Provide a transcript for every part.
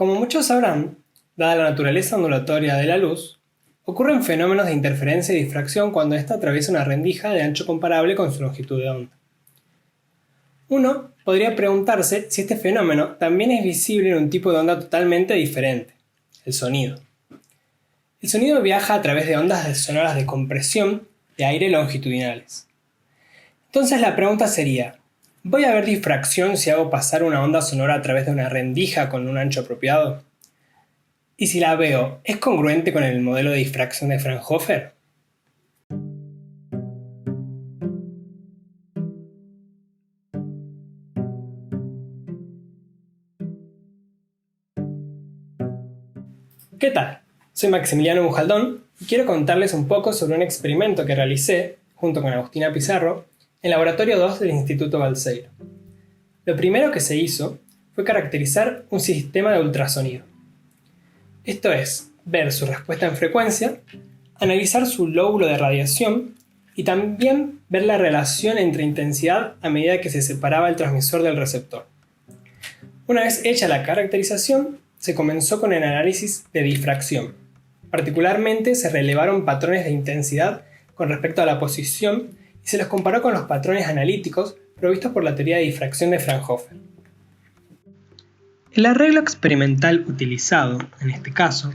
Como muchos sabrán, dada la naturaleza ondulatoria de la luz, ocurren fenómenos de interferencia y difracción cuando ésta atraviesa una rendija de ancho comparable con su longitud de onda. Uno podría preguntarse si este fenómeno también es visible en un tipo de onda totalmente diferente, el sonido. El sonido viaja a través de ondas sonoras de compresión de aire longitudinales. Entonces la pregunta sería, ¿voy a ver difracción si hago pasar una onda sonora a través de una rendija con un ancho apropiado? Y si la veo, ¿es congruente con el modelo de difracción de Fraunhofer? ¿Qué tal? Soy Maximiliano Bujaldón y quiero contarles un poco sobre un experimento que realicé, junto con Agustina Pizarro, en Laboratorio 2 del Instituto Balseiro. Lo primero que se hizo fue caracterizar un sistema de ultrasonido. Esto es, ver su respuesta en frecuencia, analizar su lóbulo de radiación y también ver la relación entre intensidad a medida que se separaba el transmisor del receptor. Una vez hecha la caracterización, se comenzó con el análisis de difracción. Particularmente se relevaron patrones de intensidad con respecto a la posición y se los comparó con los patrones analíticos provistos por la teoría de difracción de Fraunhofer. El arreglo experimental utilizado, en este caso,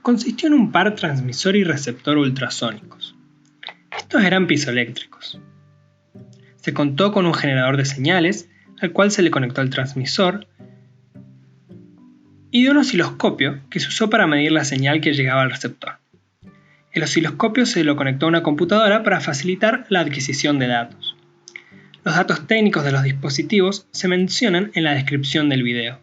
consistió en un par transmisor y receptor ultrasónicos. Estos eran piezoeléctricos. Se contó con un generador de señales, al cual se le conectó el transmisor, y de un osciloscopio que se usó para medir la señal que llegaba al receptor. El osciloscopio se lo conectó a una computadora para facilitar la adquisición de datos. Los datos técnicos de los dispositivos se mencionan en la descripción del video.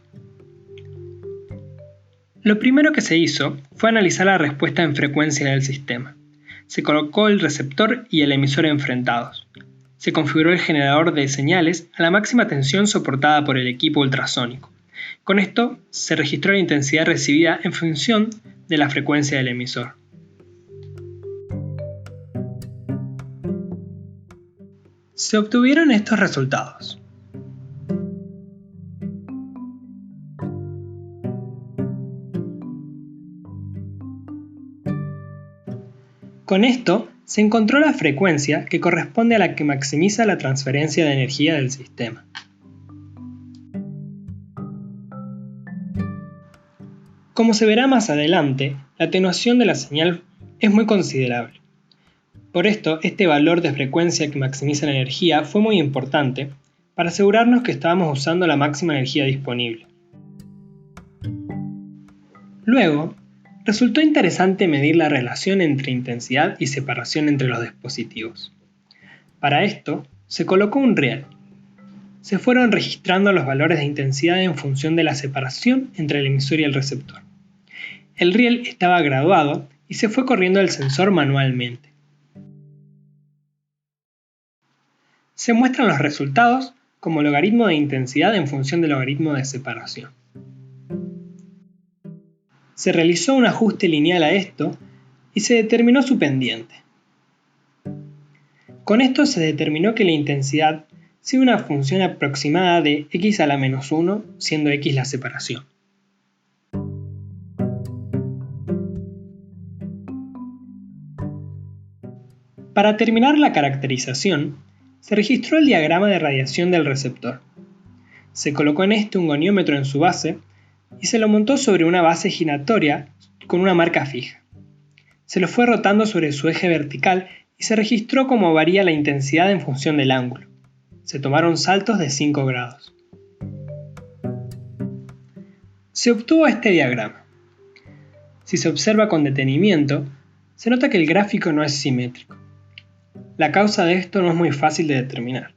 Lo primero que se hizo fue analizar la respuesta en frecuencia del sistema. Se colocó el receptor y el emisor enfrentados. Se configuró el generador de señales a la máxima tensión soportada por el equipo ultrasónico. Con esto se registró la intensidad recibida en función de la frecuencia del emisor. Se obtuvieron estos resultados. Con esto se encontró la frecuencia que corresponde a la que maximiza la transferencia de energía del sistema. Como se verá más adelante, la atenuación de la señal es muy considerable. Por esto, este valor de frecuencia que maximiza la energía fue muy importante para asegurarnos que estábamos usando la máxima energía disponible. Luego, resultó interesante medir la relación entre intensidad y separación entre los dispositivos. Para esto, se colocó un riel. Se fueron registrando los valores de intensidad en función de la separación entre el emisor y el receptor. El riel estaba graduado y se fue corriendo el sensor manualmente. Se muestran los resultados como logaritmo de intensidad en función del logaritmo de separación. Se realizó un ajuste lineal a esto y se determinó su pendiente. Con esto se determinó que la intensidad sigue una función aproximada de x a la menos 1, siendo x la separación. Para terminar la caracterización, se registró el diagrama de radiación del receptor. Se colocó en este un goniómetro en su base y se lo montó sobre una base giratoria con una marca fija. Se lo fue rotando sobre su eje vertical y se registró cómo varía la intensidad en función del ángulo. Se tomaron saltos de 5 grados. Se obtuvo este diagrama. Si se observa con detenimiento, se nota que el gráfico no es simétrico. La causa de esto no es muy fácil de determinar,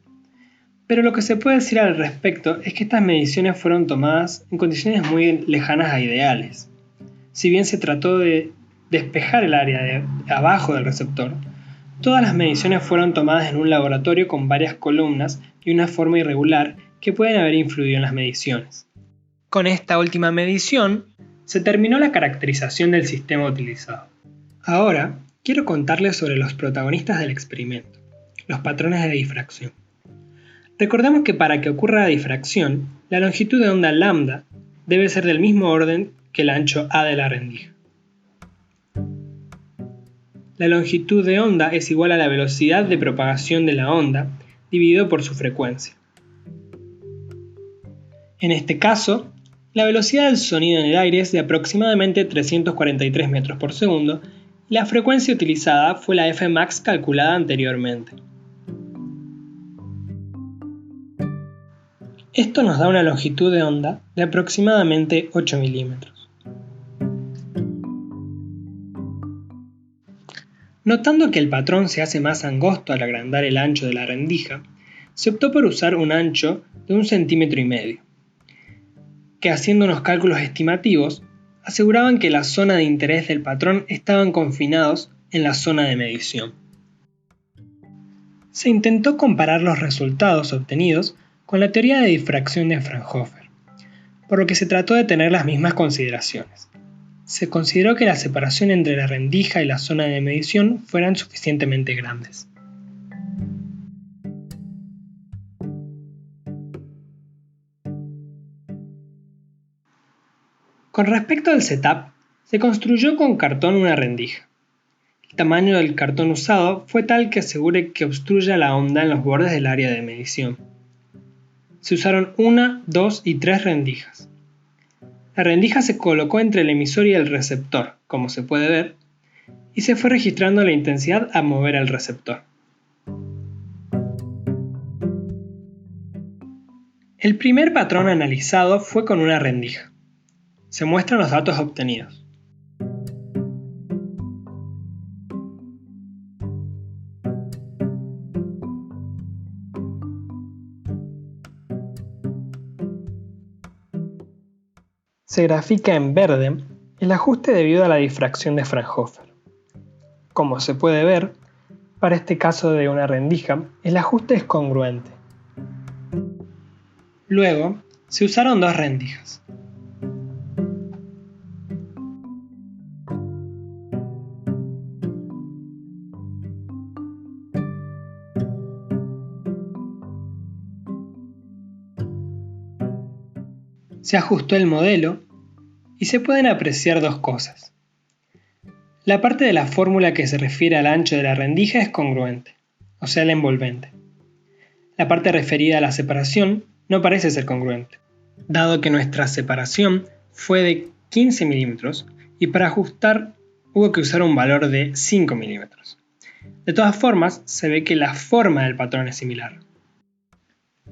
pero lo que se puede decir al respecto es que estas mediciones fueron tomadas en condiciones muy lejanas a ideales. Si bien se trató de despejar el área de abajo del receptor, todas las mediciones fueron tomadas en un laboratorio con varias columnas y una forma irregular que pueden haber influido en las mediciones. Con esta última medición, se terminó la caracterización del sistema utilizado. Ahora, quiero contarles sobre los protagonistas del experimento, los patrones de difracción. Recordemos que para que ocurra la difracción, la longitud de onda lambda debe ser del mismo orden que el ancho A de la rendija. La longitud de onda es igual a la velocidad de propagación de la onda dividido por su frecuencia. En este caso, la velocidad del sonido en el aire es de aproximadamente 343 metros por segundo y la frecuencia utilizada fue la Fmax calculada anteriormente. Esto nos da una longitud de onda de aproximadamente 8 milímetros. Notando que el patrón se hace más angosto al agrandar el ancho de la rendija, se optó por usar un ancho de 1,5 centímetros, que haciendo unos cálculos estimativos, aseguraban que la zona de interés del patrón estaban confinados en la zona de medición. Se intentó comparar los resultados obtenidos con la teoría de difracción de Fraunhofer, por lo que se trató de tener las mismas consideraciones. Se consideró que la separación entre la rendija y la zona de medición fueran suficientemente grandes. Con respecto al setup, se construyó con cartón una rendija. El tamaño del cartón usado fue tal que asegure que obstruya la onda en los bordes del área de medición. Se usaron 1, 2 y 3 rendijas. La rendija se colocó entre el emisor y el receptor, como se puede ver, y se fue registrando la intensidad al mover el receptor. El primer patrón analizado fue con una rendija. Se muestran los datos obtenidos. Se grafica en verde el ajuste debido a la difracción de Fraunhofer. Como se puede ver, para este caso de una rendija, el ajuste es congruente. Luego, se usaron 2 rendijas. Se ajustó el modelo y se pueden apreciar 2 cosas. La parte de la fórmula que se refiere al ancho de la rendija es congruente, o sea, el envolvente. La parte referida a la separación no parece ser congruente, dado que nuestra separación fue de 15 milímetros y para ajustar hubo que usar un valor de 5 milímetros. De todas formas, se ve que la forma del patrón es similar.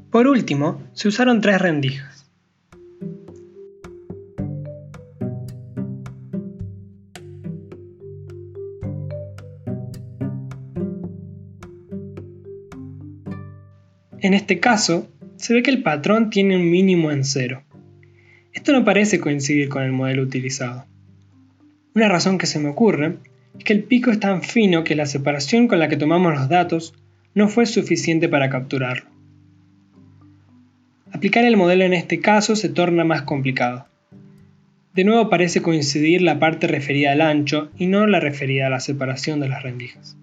Por último, se usaron 3 rendijas. En este caso, se ve que el patrón tiene un mínimo en 0. Esto no parece coincidir con el modelo utilizado. Una razón que se me ocurre es que el pico es tan fino que la separación con la que tomamos los datos no fue suficiente para capturarlo. Aplicar el modelo en este caso se torna más complicado. De nuevo parece coincidir la parte referida al ancho y no la referida a la separación de las rendijas.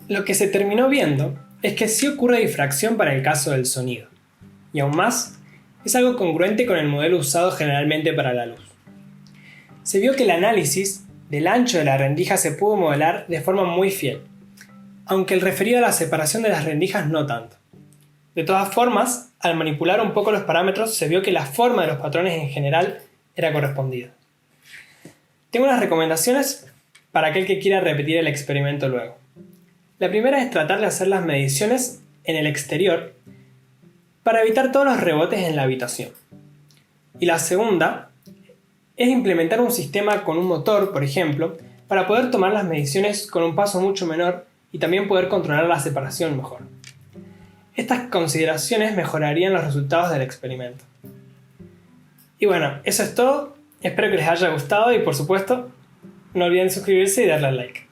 Lo que se terminó viendo es que sí ocurre difracción para el caso del sonido, y aún más, es algo congruente con el modelo usado generalmente para la luz. Se vio que el análisis del ancho de la rendija se pudo modelar de forma muy fiel, aunque el referido a la separación de las rendijas no tanto. De todas formas, al manipular un poco los parámetros se vio que la forma de los patrones en general era correspondida. Tengo unas recomendaciones para aquel que quiera repetir el experimento luego. La primera es tratar de hacer las mediciones en el exterior para evitar todos los rebotes en la habitación. Y la segunda es implementar un sistema con un motor, por ejemplo, para poder tomar las mediciones con un paso mucho menor y también poder controlar la separación mejor. Estas consideraciones mejorarían los resultados del experimento. Y bueno, eso es todo. Espero que les haya gustado y por supuesto, no olviden suscribirse y darle al like.